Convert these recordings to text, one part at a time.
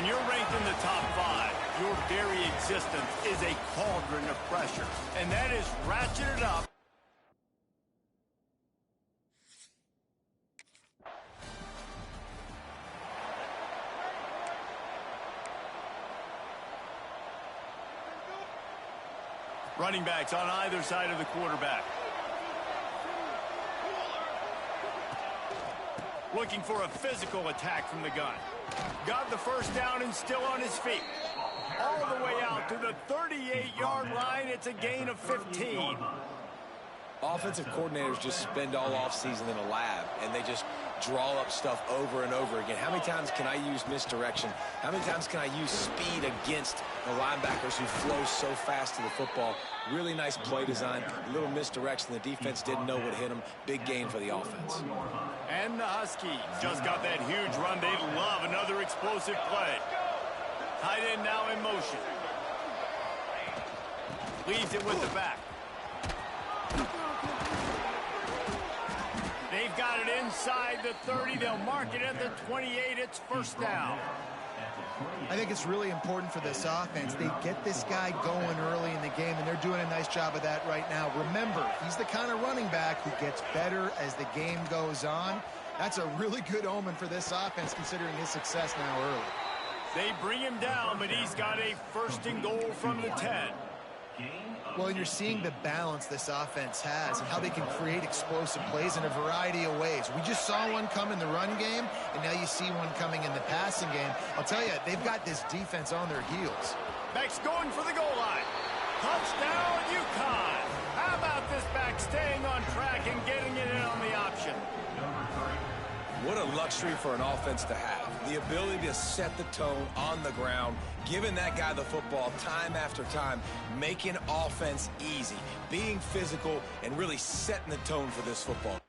When you're ranked in the top 5, your very existence is a cauldron of pressure, and that is ratcheted up. Running backs on either side of the quarterback. Looking for a physical attack from the gun. Got the first down and still on his feet. All the way out to the 38-yard line. It's a gain of 15. Offensive coordinators just spend all offseason in a lab, and they just draw up stuff over and over again. How many times can I use misdirection? How many times can I use speed against the linebackers who flow so fast to the football? Really nice play design, a little misdirection. The defense didn't know what hit them. Big gain for the offense. And the Huskies just got that huge run. They love another explosive play. Tight end now in motion. Leaves it with the back. They've got it inside the 30. They'll mark it at the 28. It's first down. I think it's really important for this offense. They get this guy going early in the game, and they're doing a nice job of that right now. Remember, he's the kind of running back who gets better as the game goes on. That's a really good omen for this offense, considering his success now early. They bring him down, but he's got a first and goal from the 10. Well, and you're seeing the balance this offense has and how they can create explosive plays in a variety of ways. We just saw one come in the run game, and now you see one coming in the passing game. I'll tell you, they've got this defense on their heels. Back's going for the goal line. Touchdown, UConn. How about this back staying on track and getting it in on the option? What a luxury for an offense to have. The ability to set the tone on the ground, giving that guy the football time after time, making offense easy, being physical, and really setting the tone for this football.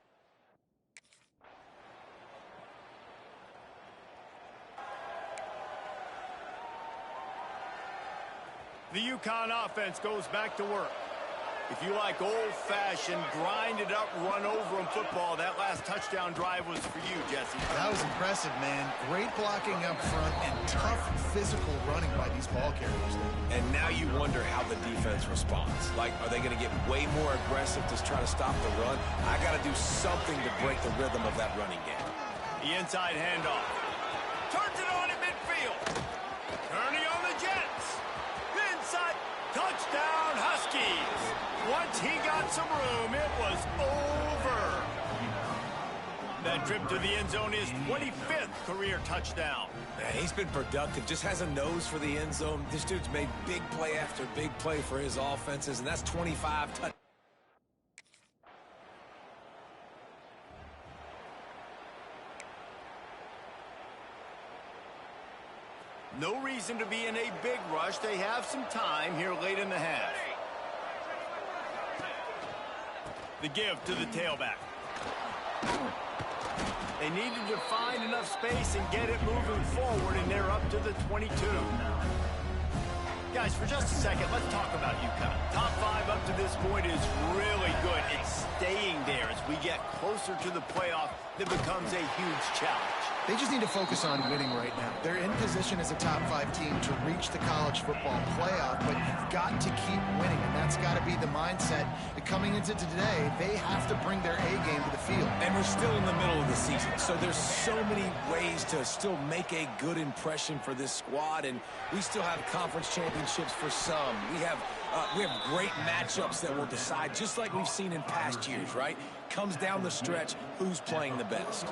The UConn offense goes back to work. If you like old-fashioned, grind-it-up, run-over-'em football, that last touchdown drive was for you, Jesse. That was impressive, man. Great blocking up front and tough physical running by these ball carriers. And now you wonder how the defense responds. Like, are they going to get way more aggressive to try to stop the run? I got to do something to break the rhythm of that running game. The inside handoff. Turns it on in midfield. Turning on the Jets. Inside. Touchdown, Huskies. Once he got some room, it was over. That trip to the end zone is 25th career touchdown. Man, he's been productive, just has a nose for the end zone. This dude's made big play after big play for his offenses, and that's 25 touchdowns. No reason to be in a big rush. They have some time here late in the half. The give to the tailback. They needed to find enough space and get it moving forward, and they're up to the 22. Guys, for just a second, let's talk about UConn. Top 5 up to this point is really good. It's staying there as we get closer to the playoff that becomes a huge challenge. They just need to focus on winning right now. They're in position as a top 5 team to reach the college football playoff, but you've got to keep winning, and that's got to be the mindset. Coming into today, they have to bring their A game to the field. And we're still in the middle of the season, so there's so many ways to still make a good impression for this squad, and we still have conference championships for some. We have great matchups that will decide, just like we've seen in past years, right? Comes down the stretch, who's playing the best.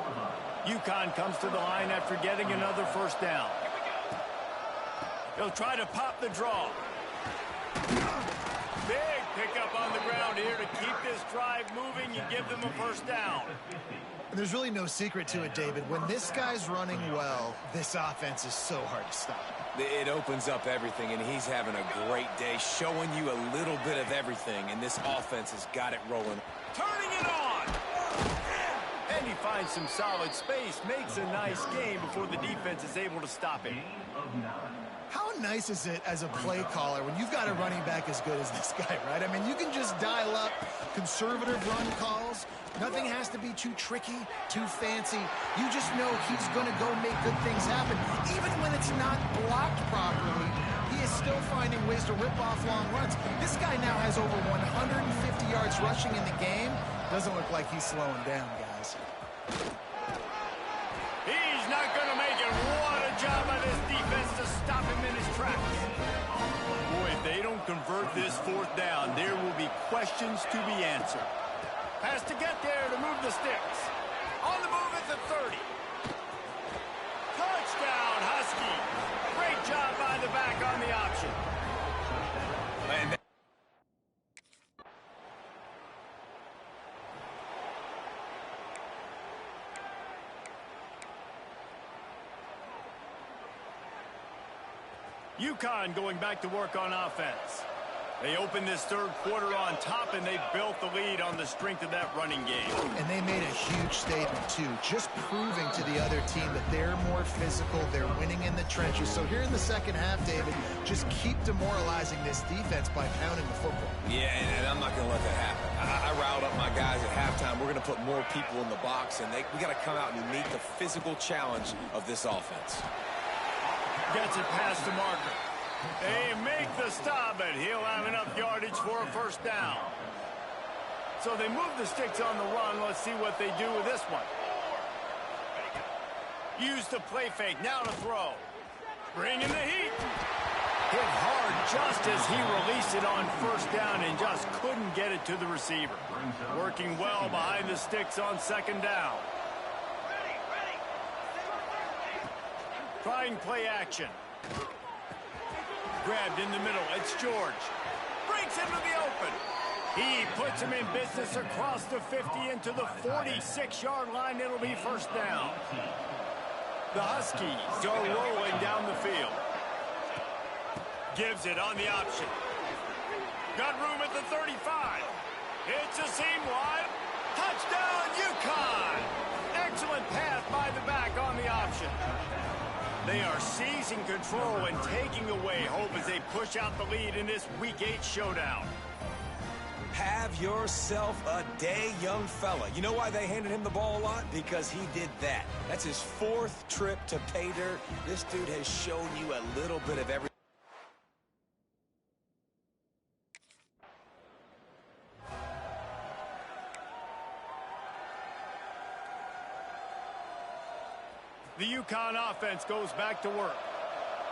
UConn comes to the line after getting another first down. He'll try to pop the draw. Big pickup on the ground here to keep this drive moving and give them a first down. There's really no secret to it, David. When this guy's running well, this offense is so hard to stop. It opens up everything, and he's having a great day, showing you a little bit of everything, and this offense has got it rolling. Turning it on! And he finds some solid space, makes a nice game before the defense is able to stop him. How nice is it as a play caller when you've got a running back as good as this guy, right? I mean, you can just dial up conservative run calls, Nothing has to be too tricky, too fancy. You just know he's going to go make good things happen. Even when it's not blocked properly, he is still finding ways to rip off long runs. This guy now has over 150 yards rushing in the game. Doesn't look like he's slowing down, guys. He's not going to make it. What a job by this defense to stop him in his tracks. Boy, if they don't convert this fourth down, there will be questions to be answered. Has to get there to move the sticks. On the move at the 30. Touchdown, Husky. Great job by the back on the option. And UConn going back to work on offense. They opened this third quarter on top, and they built the lead on the strength of that running game. And they made a huge statement, too, just proving to the other team that they're more physical, they're winning in the trenches. So here in the second half, David, just keep demoralizing this defense by pounding the football. Yeah, and I'm not going to let that happen. I riled up my guys at halftime. We're going to put more people in the box, and we got to come out and meet the physical challenge of this offense. Gets it past the marker. They make the stop, but he'll have enough yardage for a first down. So they move the sticks on the run. Let's see what they do with this one. Use the play fake. Now to throw. Bring in the heat. Hit hard just as he released it on first down and just couldn't get it to the receiver. Working well behind the sticks on second down. Trying play action. Grabbed in the middle. It's George. Breaks into the open. He puts him in business across the 50 into the 46-yard line. It'll be first down. The Huskies are rolling down the field. Gives it on the option. Got room at the 35. It's a seam wide. Touchdown, UConn. Excellent pass by the back on the option. They are seizing control and taking away hope as they push out the lead in this Week 8 showdown. Have yourself a day, young fella. You know why they handed him the ball a lot? Because he did that. That's his fourth trip to pay dirt. This dude has shown you a little bit of everything. The UConn offense goes back to work.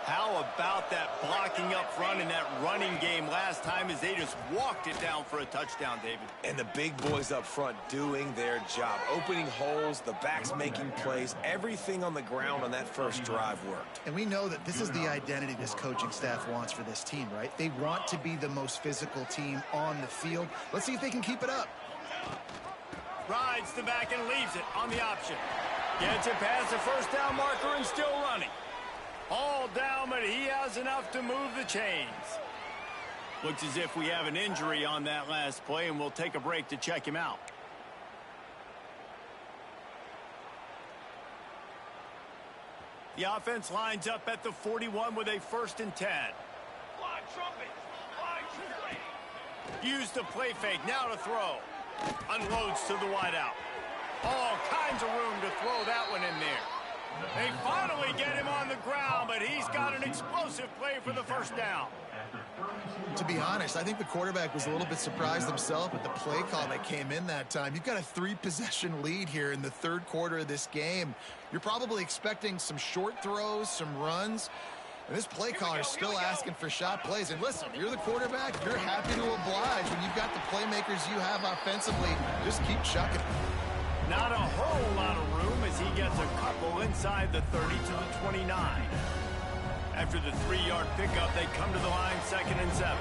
How about that blocking up front and that running game last time as they just walked it down for a touchdown, David? And the big boys up front doing their job. Opening holes, the backs making plays. Everything on the ground on that first drive worked. And we know that this is the identity this coaching staff wants for this team, right? They want to be the most physical team on the field. Let's see if they can keep it up. Rides the back and leaves it on the option. Gets it past the first down marker and still running. All down, but he has enough to move the chains. Looks as if we have an injury on that last play, and we'll take a break to check him out. The offense lines up at the 41 with a 1st and 10. Use the play fake. Now to throw. Unloads to the wideout. All kinds of room to throw that one in there. They finally get him on the ground, but he's got an explosive play for the first down. To be honest, I think the quarterback was a little bit surprised himself at the play call that came in that time. You've got a 3-possession lead here in the third quarter of this game. You're probably expecting some short throws, some runs. And this play caller is still asking for shot plays. And listen, you're the quarterback. You're happy to oblige when you've got the playmakers you have offensively. Just keep chucking. Not a whole lot of room as he gets a couple inside the 30 to the 29. After the 3-yard pickup, they come to the line 2nd and 7.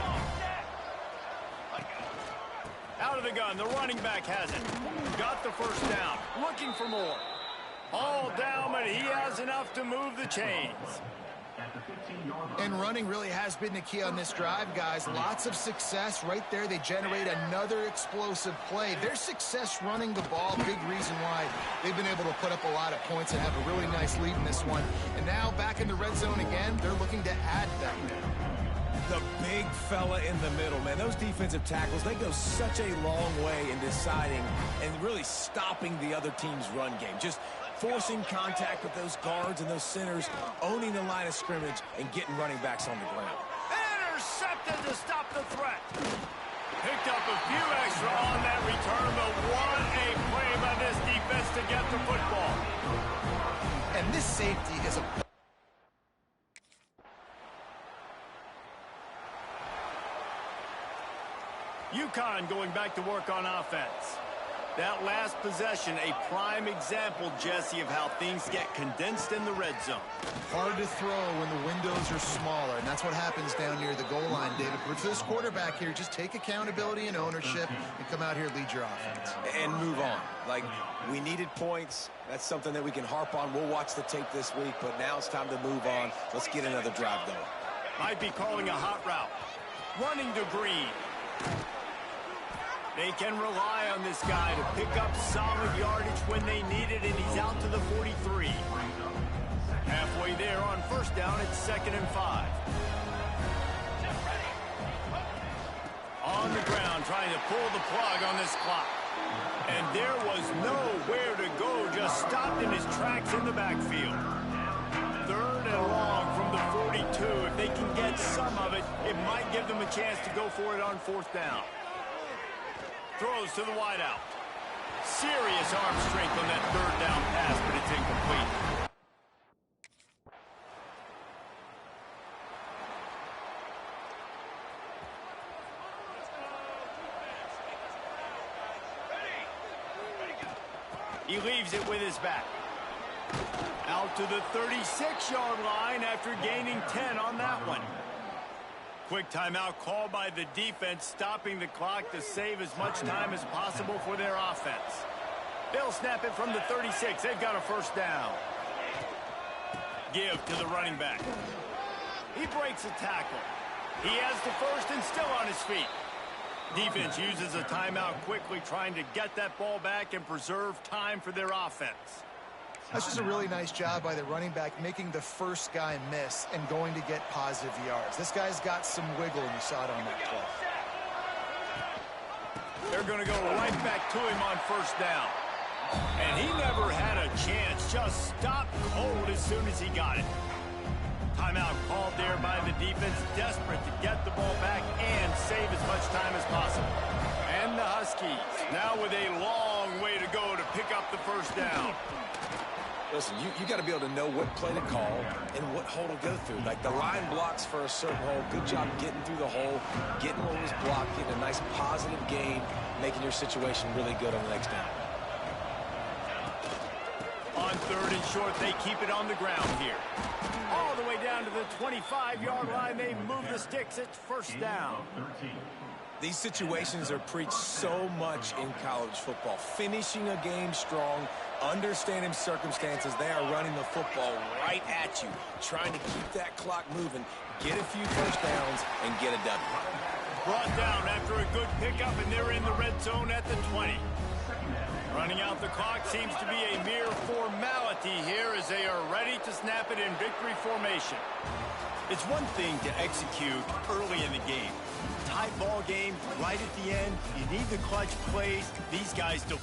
Out of the gun, the running back has it. Got the first down, looking for more. All down, but he has enough to move the chains. And running really has been the key on this drive, guys. Lots of success right there. They generate another explosive play. Their success running the ball, big reason why they've been able to put up a lot of points and have a really nice lead in this one. And now back in the red zone again, they're looking to add that now. The big fella in the middle, man. Those defensive tackles, they go such a long way in deciding and really stopping the other team's run game. Just forcing contact with those guards and those centers, owning the line of scrimmage, and getting running backs on the ground. Intercepted to stop the threat. Picked up a few extra on that return, but what a play by this defense to get the football. And this safety is a... UConn going back to work on offense. That last possession, a prime example, Jesse, of how things get condensed in the red zone. Hard to throw when the windows are smaller, and that's what happens down near the goal line, David. But for this quarterback here, just take accountability and ownership and come out here and lead your offense. And move on. Like, we needed points. That's something that we can harp on. We'll watch the tape this week, but now it's time to move on. Let's get another drive going. Might be calling a hot route. Running to Green. They can rely on this guy to pick up solid yardage when they need it, and he's out to the 43. Halfway there on first down, it's 2nd and 5. On the ground, trying to pull the plug on this clock. And there was nowhere to go, just stopped in his tracks in the backfield. 3rd and long from the 42. If they can get some of it, it might give them a chance to go for it on 4th down. Throws to the wideout. Serious arm strength on that 3rd down pass, but it's incomplete. He leaves it with his back. Out to the 36-yard line after gaining 10 on that one. Quick timeout called by the defense, stopping the clock to save as much time as possible for their offense. They'll snap it from the 36. They've got a 1st down. Give to the running back. He breaks a tackle. He has the 1st and still on his feet. Defense uses a timeout quickly, trying to get that ball back and preserve time for their offense. That's just a really nice job by the running back, making the first guy miss and going to get positive yards. This guy's got some wiggle, and you saw it on that play. They're going to go right back to him on 1st down. And he never had a chance, just stopped cold as soon as he got it. Timeout called there by the defense, desperate to get the ball back and save as much time as possible. And the Huskies, now with a long way to go to pick up the 1st down. Listen, you got to be able to know what play to call and what hole to go through. Like, the line blocks for a certain hole. Good job getting through the hole, getting what was blocked, getting a nice positive gain, making your situation really good on the next down. On 3rd and short, they keep it on the ground here. All the way down to the 25-yard line, they move the sticks. It's 1st down. These situations are preached so much in college football. Finishing a game strong, understanding circumstances. They are running the football right at you, trying to keep that clock moving, get a few 1st downs, and get a W. Brought down after a good pickup, and they're in the red zone at the 20. Running out the clock seems to be a mere formality here as they are ready to snap it in victory formation. It's one thing to execute early in the game. Tight ball game, right at the end, you need the clutch plays. These guys don't.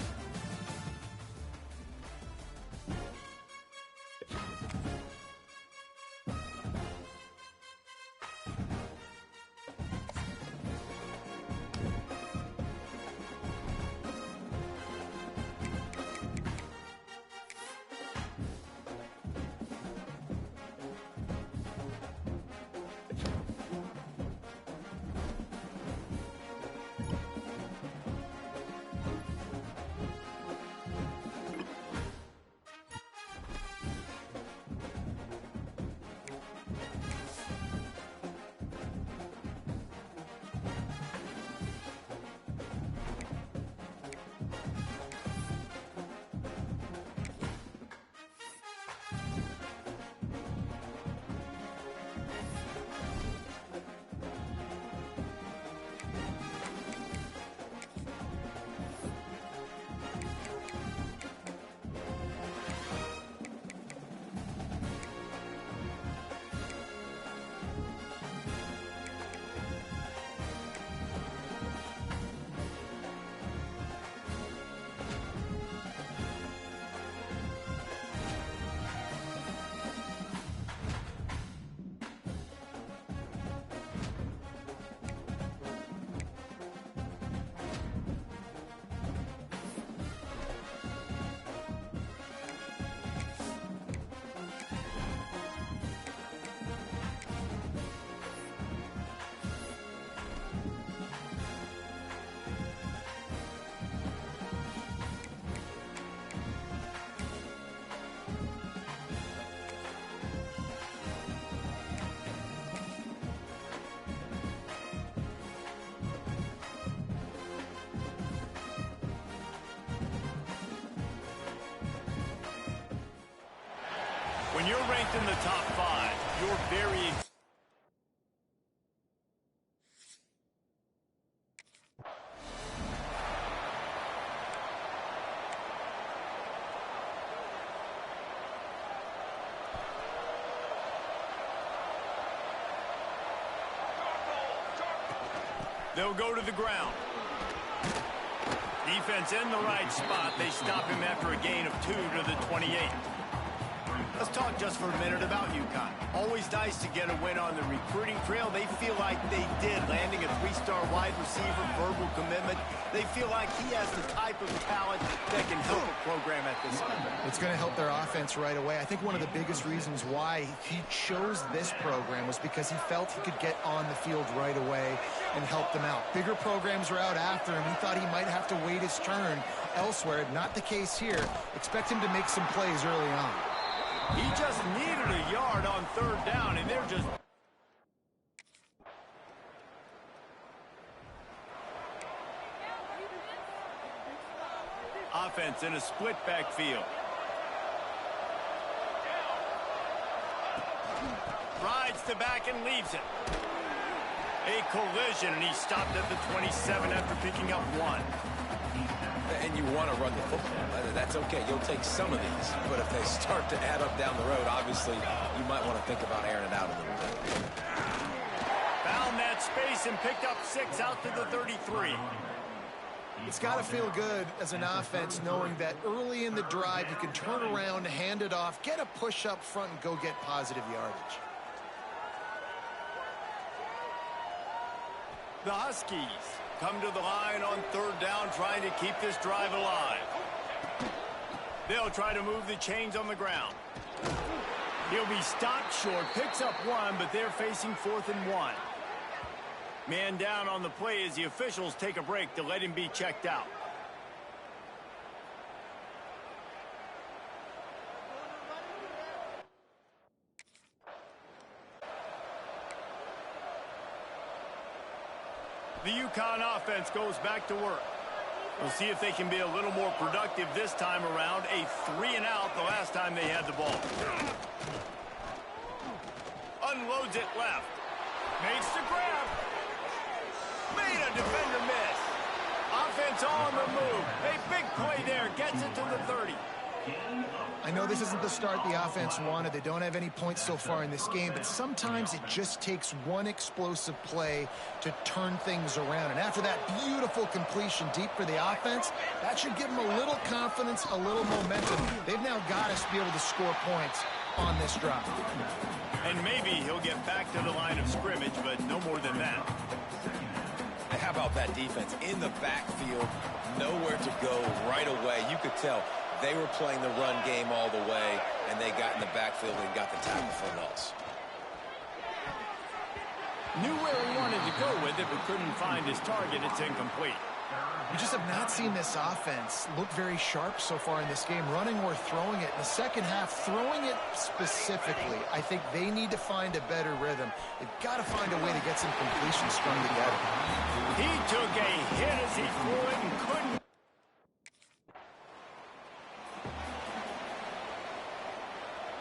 When you're ranked in the top 5, you're very... They'll go to the ground. Defense in the right spot. They stop him after a gain of 2 to the 28. Let's talk just for a minute about UConn. Always nice to get a win on the recruiting trail. They feel like they did, landing a 3-star wide receiver, verbal commitment. They feel like he has the type of talent that can help a program at this level. It's going to help their offense right away. I think one of the biggest reasons why he chose this program was because he felt he could get on the field right away and help them out. Bigger programs are out after him. He thought he might have to wait his turn elsewhere. Not the case here. Expect him to make some plays early on. He just needed a yard on 3rd down, and they're just... Offense in a split backfield. Rides the back and leaves it. A collision, and he stopped at the 27 after picking up 1. And you want to run the football. That's okay. You'll take some of these. But if they start to add up down the road, obviously, you might want to think about airing it out a little bit. Found that space and picked up 6 out to the 33. It's got to feel good as an offense knowing that early in the drive you can turn around, hand it off, get a push up front, and go get positive yardage. The Huskies come to the line on 3rd down, trying to keep this drive alive. They'll try to move the chains on the ground. He'll be stopped short, picks up 1, but they're facing 4th and 1. Man down on the play as the officials take a break to let him be checked out. The UConn offense goes back to work. We'll see if they can be a little more productive this time around. A 3-and-out the last time they had the ball. Unloads it left. Makes the grab. Made a defender miss. Offense on the move. A big play there. Gets it to the 30. I know this isn't the start the offense wanted. They don't have any points so far in this game, but sometimes it just takes one explosive play to turn things around. And after that beautiful completion deep for the offense, that should give them a little confidence, a little momentum. They've now got us to be able to score points on this drive. And maybe he'll get back to the line of scrimmage, but no more than that. And how about that defense in the backfield, nowhere to go right away. You could tell they were playing the run game all the way, and they got in the backfield and got the tackle for loss. Knew where he wanted to go with it, but couldn't find his target. It's incomplete. We just have not seen this offense look very sharp so far in this game, running or throwing it. In the second half, throwing it specifically, I think they need to find a better rhythm. They've got to find a way to get some completions strung together. He took a hit as he threw it and couldn't.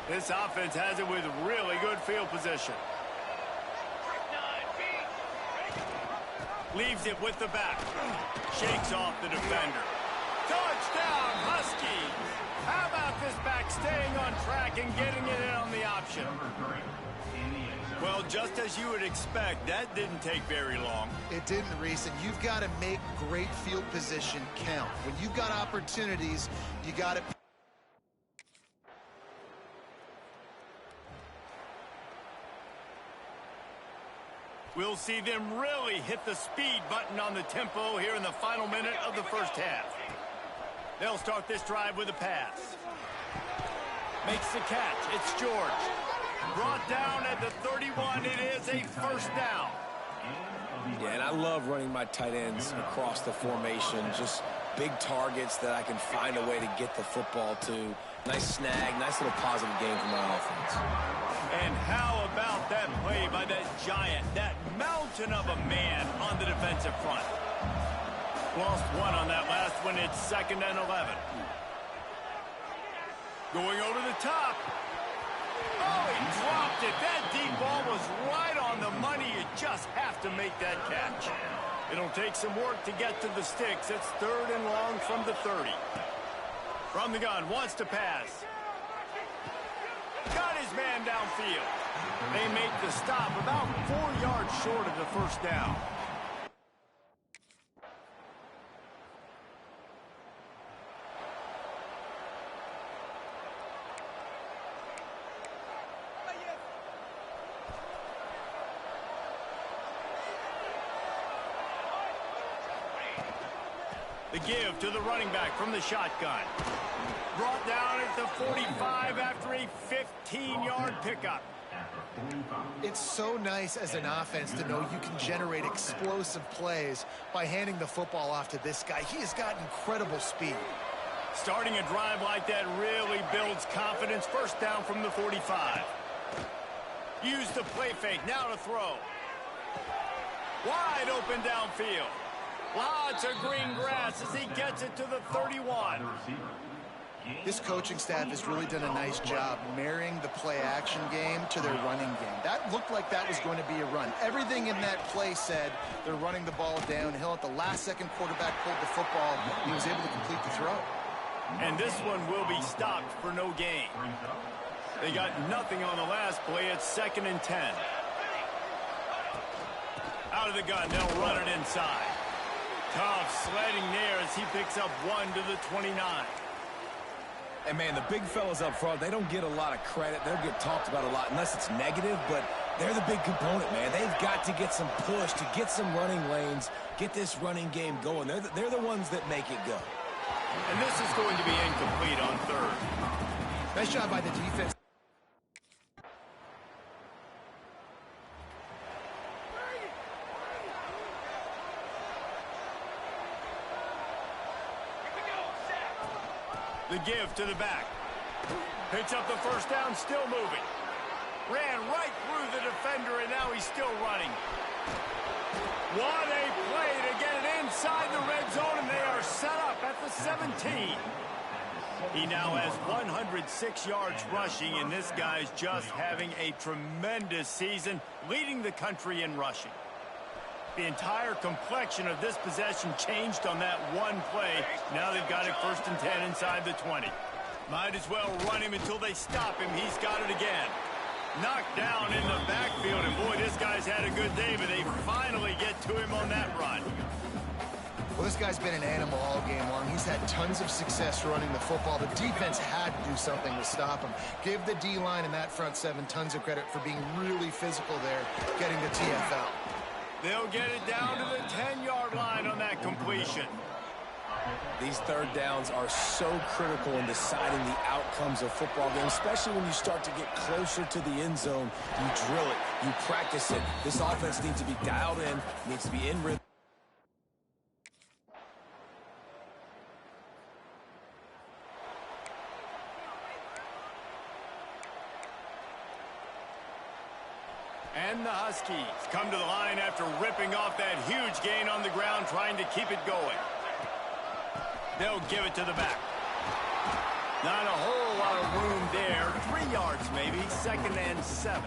This offense has it with really good field position. Leaves it with the back. Shakes off the defender. Touchdown, Huskies! How about this back staying on track and getting it in on the option? Well, just as you would expect, that didn't take very long. It didn't, Reese, and you've got to make great field position count. When you've got opportunities, you got to... We'll see them really hit the speed button on the tempo here in the final minute of the first half. They'll start this drive with a pass. Makes the catch. It's George. Brought down at the 31. It is a first down. Yeah, and I love running my tight ends across the formation. Just big targets that I can find a way to get the football to. Nice snag, nice little positive game for my offense. And how about that play by that giant, that mountain of a man on the defensive front? Lost 1 on that last one. It's 2nd and 11. Going over the top. Oh, he dropped it. That deep ball was right on the money. You just have to make that catch. It'll take some work to get to the sticks. It's 3rd and long from the 30. From the gun, wants to pass. Got his man downfield. They make the stop about 4 yards short of the first down. The give to the running back from the shotgun. Brought down at the 45 after a 15-yard pickup. It's so nice as an offense to know you can generate explosive plays by handing the football off to this guy. He has got incredible speed. Starting a drive like that really builds confidence. First down from the 45. Use the play fake. Now to throw. Wide open downfield. Lots of green grass as he gets it to the 31. This coaching staff has really done a nice job marrying the play-action game to their running game. That looked like that was going to be a run. Everything in that play said they're running the ball downhill. At the last second, quarterback pulled the football. He was able to complete the throw. And this one will be stopped for no gain. They got nothing on the last play. It's 2nd and 10. Out of the gun, they'll run it inside. Tough sledding there as he picks up 1 to the 29. And, man, the big fellas up front, they don't get a lot of credit. They'll get talked about a lot unless it's negative, but they're the big component, man. They've got to get some push, to get some running lanes, get this running game going. They're the ones that make it go. And this is going to be incomplete on 3rd. Nice job by the defense. The give to the back. Picks up the first down, still moving. Ran right through the defender, and now he's still running. What a play to get it inside the red zone, and they are set up at the 17. He now has 106 yards rushing, and this guy's just having a tremendous season, leading the country in rushing. The entire complexion of this possession changed on that one play. Now they've got it 1st and 10 inside the 20. Might as well run him until they stop him. He's got it again. Knocked down in the backfield, and boy, this guy's had a good day, but they finally get to him on that run. Well, this guy's been an animal all game long. He's had tons of success running the football. The defense had to do something to stop him. Give the D-line and that front 7 tons of credit for being really physical there, getting the TFL. They'll get it down to the 10-yard line on that completion. These 3rd downs are so critical in deciding the outcomes of football games, especially when you start to get closer to the end zone. You drill it, you practice it. This offense needs to be dialed in, needs to be in rhythm. And the Huskies come to the line after ripping off that huge gain on the ground, trying to keep it going. They'll give it to the back. Not a whole lot of room there. 3 yards maybe, 2nd and 7.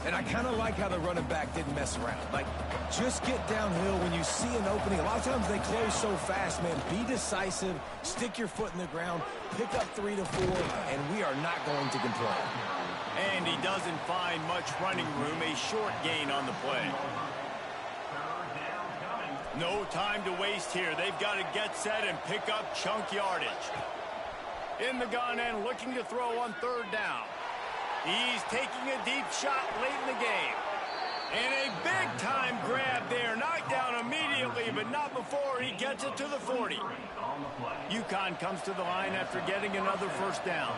And I kind of like how the running back didn't mess around. Like, just get downhill when you see an opening. A lot of times they close so fast, man. Be decisive, stick your foot in the ground, pick up 3 to 4, and we are not going to complain. And he doesn't find much running room, a short gain on the play. No time to waste here. They've got to get set and pick up chunk yardage. In the gun and looking to throw on 3rd down. He's taking a deep shot late in the game. And a big-time grab there. Knocked down immediately, but not before he gets it to the 40. UConn comes to the line after getting another first down.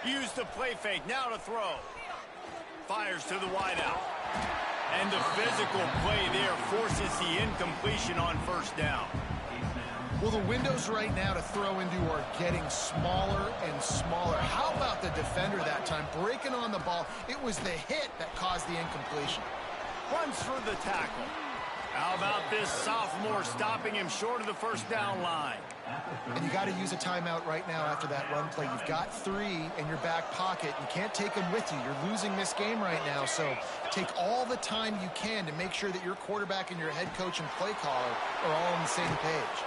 Use the play fake, now to throw. Fires to the wideout. And the physical play there forces the incompletion on 1st down. Well, the windows right now to throw into are getting smaller and smaller. How about the defender that time? Breaking on the ball. It was the hit that caused the incompletion. Runs through the tackle. How about this sophomore stopping him short of the first down line? And you got to use a timeout right now after that run play. You've got 3 in your back pocket. You can't take them with you. You're losing this game right now, so take all the time you can to make sure that your quarterback and your head coach and play caller are all on the same page.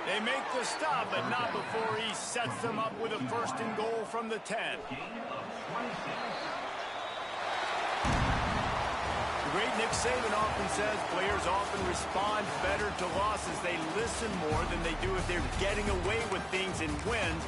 They make the stop, but not before he sets them up with a 1st and goal from the 10. The great Nick Saban often says players often respond better to losses. They listen more than they do if they're getting away with things in wins.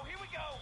Here we go.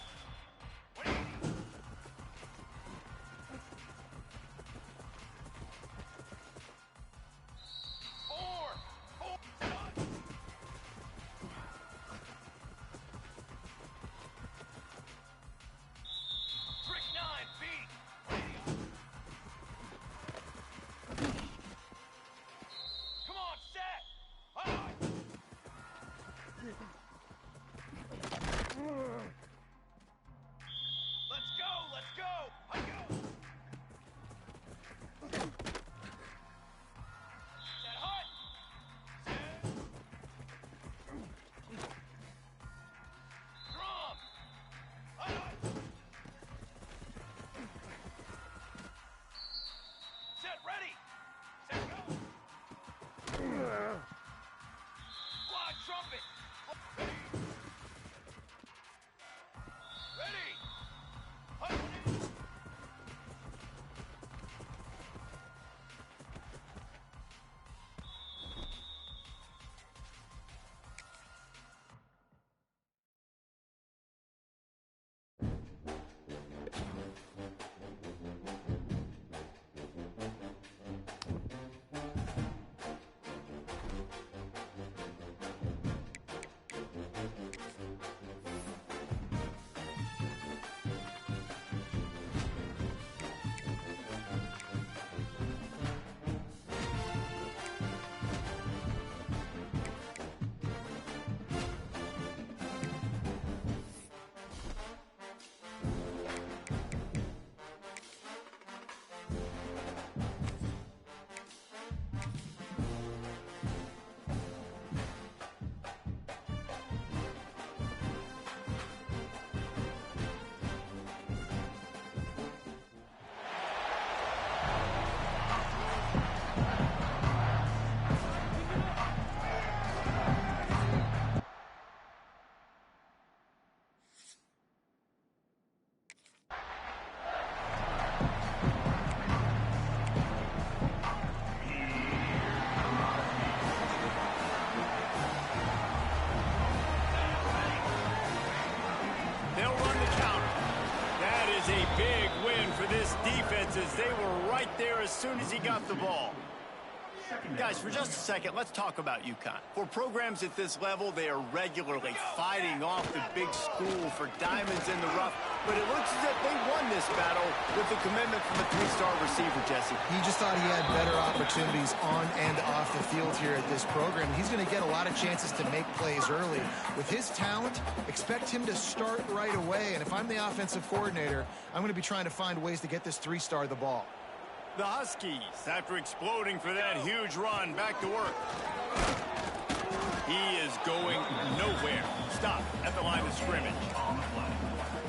is a big win for this defense as they were right there as soon as he got the ball. Guys, for just a second, let's talk about UConn. For programs at this level, they are regularly fighting off the big school for diamonds in the rough, but it looks as if they won this battle with the commitment from a three-star receiver, Jesse. He just thought he had better opportunities on and off the field here at this program. He's going to get a lot of chances to make plays early. With his talent, expect him to start right away, and if I'm the offensive coordinator, I'm going to be trying to find ways to get this three-star the ball. The Huskies, after exploding for that huge run, back to work. He is going nowhere. Stop at the line of scrimmage.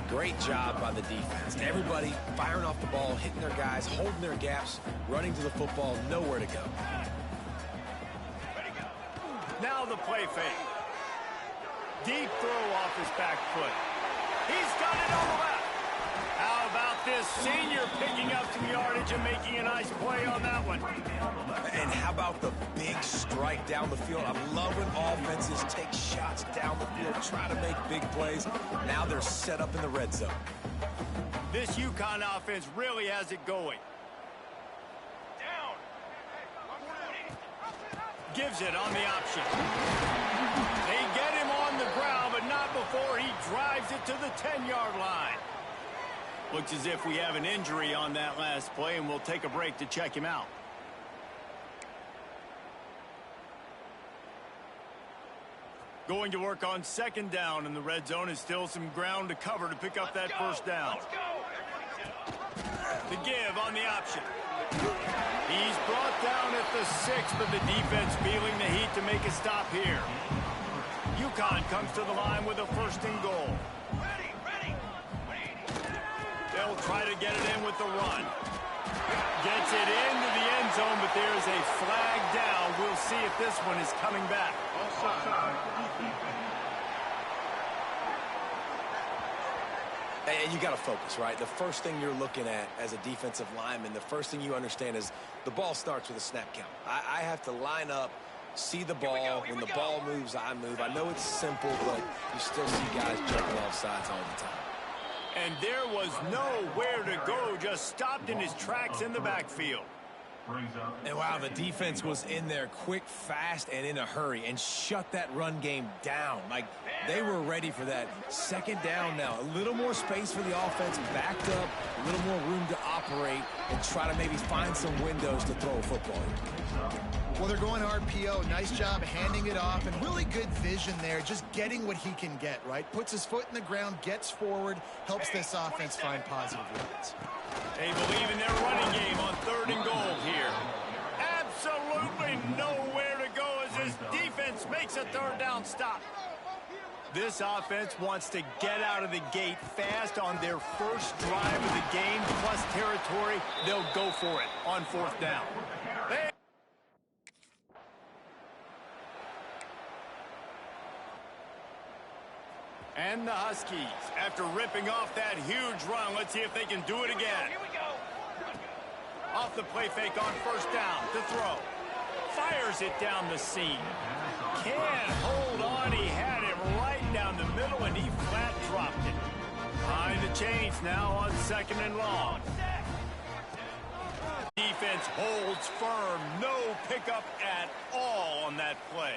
Great job by the defense. Everybody firing off the ball, hitting their guys, holding their gaps, running to the football, nowhere to go. Now the play fake. Deep throw off his back foot. He's got it on the left. How about this senior picking up some yardage and making a nice play on that one? And how about the big strike down the field? I love when offenses take shots down the field, try to make big plays. Now they're set up in the red zone. This UConn offense really has it going. Gives it on the option. They get him on the ground, but not before he drives it to the 10-yard line. Looks as if we have an injury on that last play, and we'll take a break to check him out. Going to work on second down in the red zone is still some ground to cover to pick up that first down. The give on the option. He's brought down at the 6, but the defense feeling the heat to make a stop here. UConn comes to the line with a first and goal. They'll try to get it in with the run. Gets it into the end zone, but there's a flag down. We'll see if this one is coming back. And you got to focus, right? The first thing you're looking at as a defensive lineman, the first thing you understand is the ball starts with a snap count. I have to line up, see the ball. When the ball moves, I move. I know it's simple, but you still see guys jumping off sides all the time. And there was nowhere to go, just stopped in his tracks in the backfield. And wow, the defense was in there quick, fast, and in a hurry and shut that run game down. Like, they were ready for that. Second down now. A little more space for the offense, backed up, a little more room to operate and try to maybe find some windows to throw a football in. Well, they're going RPO. Nice job handing it off, and really good vision there, just getting what he can get, right? Puts his foot in the ground, gets forward, helps this offense find positive yards. They believe in their running game on third and goal here. Absolutely nowhere to go as his defense makes a third down stop. This offense wants to get out of the gate fast on their first drive of the game, plus territory. They'll go for it on fourth down. And the Huskies, after ripping off that huge run, let's see if they can do it again. Here we go. Off the play fake on first down to throw. Fires it down the seam. Can't hold on. He had it right down the middle, and he flat dropped it. Behind the chains now on second and long. Defense holds firm. No pickup at all on that play.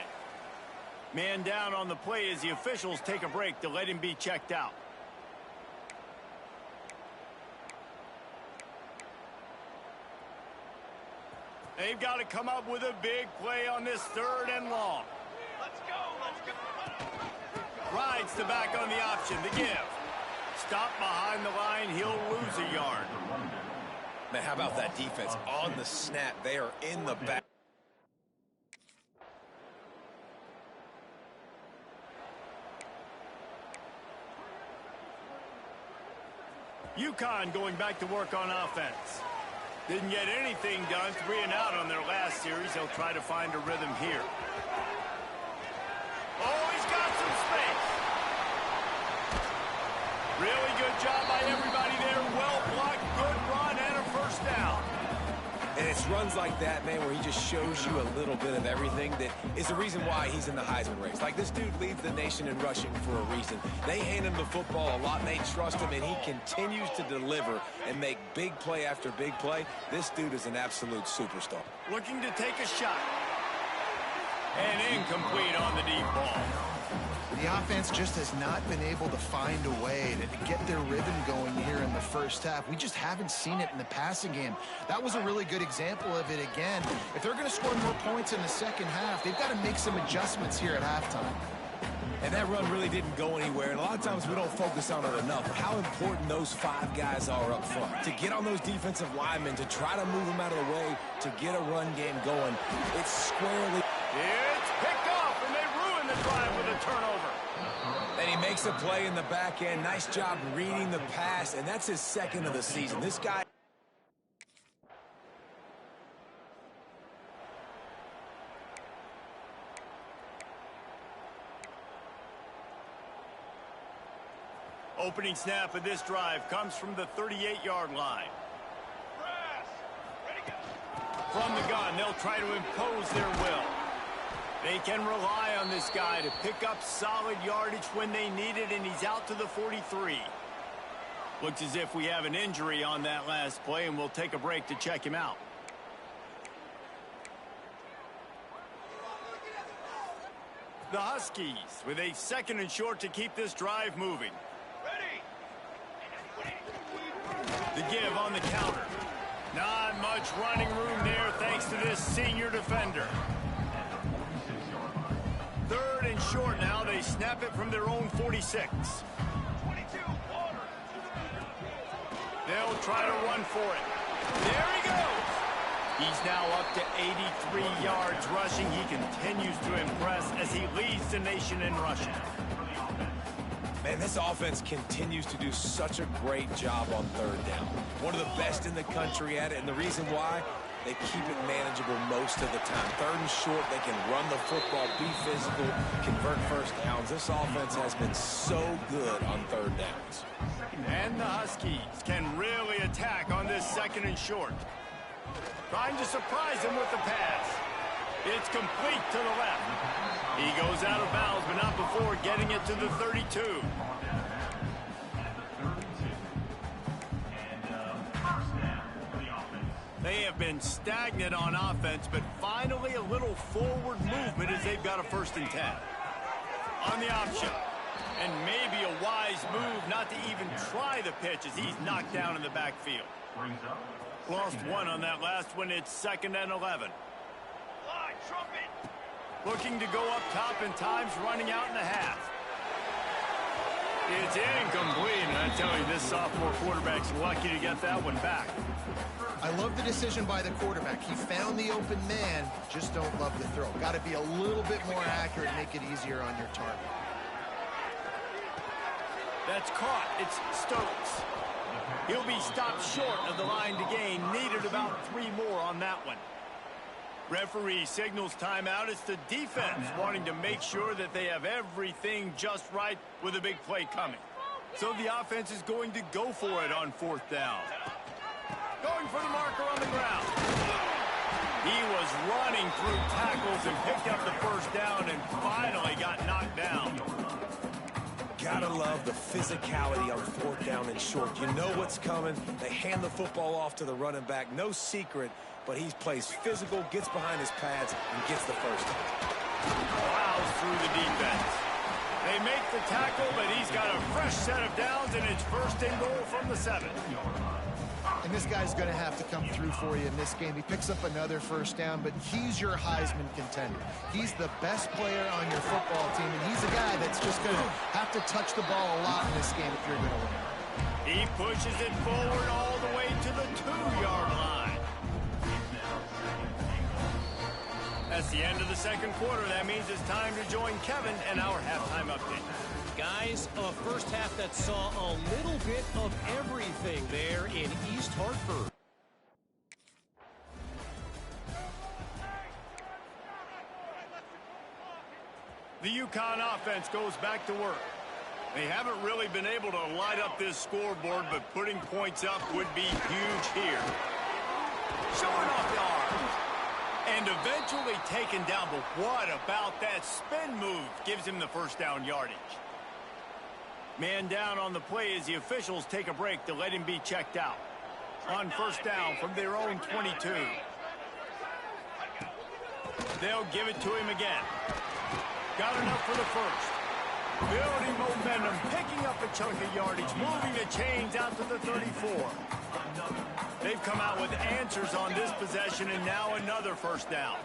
Man down on the play as the officials take a break to let him be checked out. They've got to come up with a big play on this third and long. Let's go, let's go. Rides the back on the option, the give. Stop behind the line, he'll lose a yard. Man, how about that defense? On the snap, they are in the back. UConn going back to work on offense. Didn't get anything done, 3 and out on their last series. They'll try to find a rhythm here. Oh, he's got some space. Really good job by everybody there. Well blocked, good run, and a first down. And it's runs like that, man, where he just shows you a little bit of everything that is the reason why he's in the Heisman race. Like, this dude leads the nation in rushing for a reason. They hand him the football a lot, and they trust him, and he continues to deliver and make big play after big play. This dude is an absolute superstar. Looking to take a shot. And incomplete on the deep ball. The offense just has not been able to find a way to get their rhythm going here in the first half. We just haven't seen it in the passing game. That was a really good example of it again. If they're going to score more points in the second half, they've got to make some adjustments here at halftime. And that run really didn't go anywhere, and a lot of times we don't focus on it enough. How important those 5 guys are up front. To get on those defensive linemen, to try to move them out of the way, to get a run game going. It's squarely... It's picked off, and they ruin the drive with a turnover. And he makes a play in the back end. Nice job reading the pass, and that's his second of the season. This guy... Opening snap of this drive comes from the 38-yard line. From the gun, they'll try to impose their will. They can rely on this guy to pick up solid yardage when they need it, and he's out to the 43. Looks as if we have an injury on that last play, and we'll take a break to check him out. The Huskies with a 2nd and short to keep this drive moving. The give on the counter. Not much running room there thanks to this senior defender. 3rd and short now. They snap it from their own 46. They'll try to run for it. There he goes. He's now up to 83 yards rushing. He continues to impress as he leads the nation in rushing. Man, this offense continues to do such a great job on 3rd down. One of the best in the country at it, and the reason why, they keep it manageable most of the time. 3rd and short, they can run the football, be physical, convert first downs. This offense has been so good on 3rd downs. And the Huskies can really attack on this 2nd and short. Trying to surprise him with the pass. It's complete to the left. He goes out of bounds, but not before getting it to the 32. They have been stagnant on offense, but finally a little forward movement as they've got a 1st and 10. On the option. And maybe a wise move not to even try the pitch as he's knocked down in the backfield. Lost 1 on that last one. It's 2nd and 11. Looking to go up top, and time's running out in the half. It's incomplete, and I tell you, this sophomore quarterback's lucky to get that one back. I love the decision by the quarterback. He found the open man, just don't love the throw. Got to be a little bit more accurate, make it easier on your target. That's caught. It's Stokes. He'll be stopped short of the line to gain. Needed about 3 more on that one. Referee signals timeout. It's the defense wanting to make sure that they have everything just right with a big play coming. So the offense is going to go for it on 4th down. Going for the marker on the ground. He was running through tackles and picked up the 1st down and finally got knocked down. Gotta love the physicality on 4th down and short. You know what's coming. They hand the football off to the running back. No secret, but he plays physical, gets behind his pads, and gets the 1st down. Plows through the defense. They make the tackle, but he's got a fresh set of downs, and it's 1st and goal from the 7. And this guy's going to have to come through for you in this game. He picks up another 1st down, but he's your Heisman contender. He's the best player on your football team, and he's a guy that's just going to have to touch the ball a lot in this game if you're going to win. He pushes it forward all the way to the 2-yard line. That's the end of the 2nd quarter. That means it's time to join Kevin and our halftime update. Guys, a first half that saw a little bit of everything there in East Hartford. The UConn offense goes back to work. They haven't really been able to light up this scoreboard, but putting points up would be huge here. Showing off the arms. And eventually taken down. But what about that spin move? Gives him the first down yardage. Man down on the play as the officials take a break to let him be checked out. On first down from their own 22. They'll give it to him again. Got enough for the first. Building momentum, picking up a chunk of yardage, moving the chains out to the 34. They've come out with answers on this possession, and now another first down.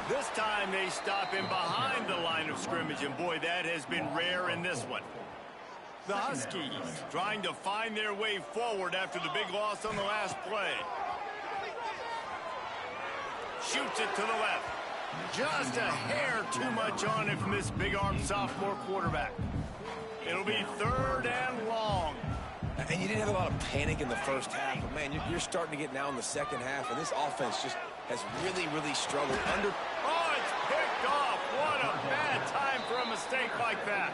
This time they stop him behind the line of scrimmage, and boy, that has been rare in this one. The Huskies trying to find their way forward after the big loss on the last play. Shoots it to the left. Just a hair too much on it from this big-armed sophomore quarterback. It'll be 3rd and long. And you didn't have a lot of panic in the first half, but, man, you're starting to get now in the second half, and this offense just has really struggled under. Oh, it's picked off. What a bad time for a mistake like that.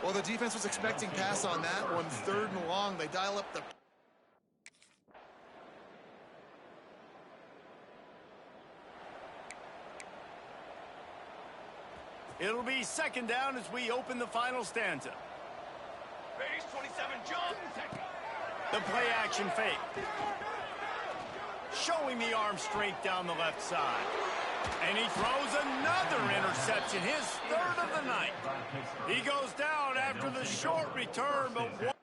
Well, the defense was expecting pass on that one. 3rd and long. They dial up the... It'll be 2nd down as we open the final stanza. Base 27, jump. The play action fake. Showing the arm strength down the left side. And he throws another interception, his 3rd of the night. He goes down after the short return, but...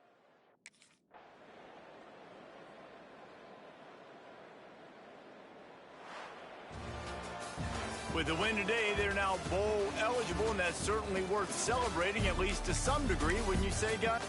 With the win today, they're now bowl eligible, and that's certainly worth celebrating, at least to some degree, wouldn't you say, guys?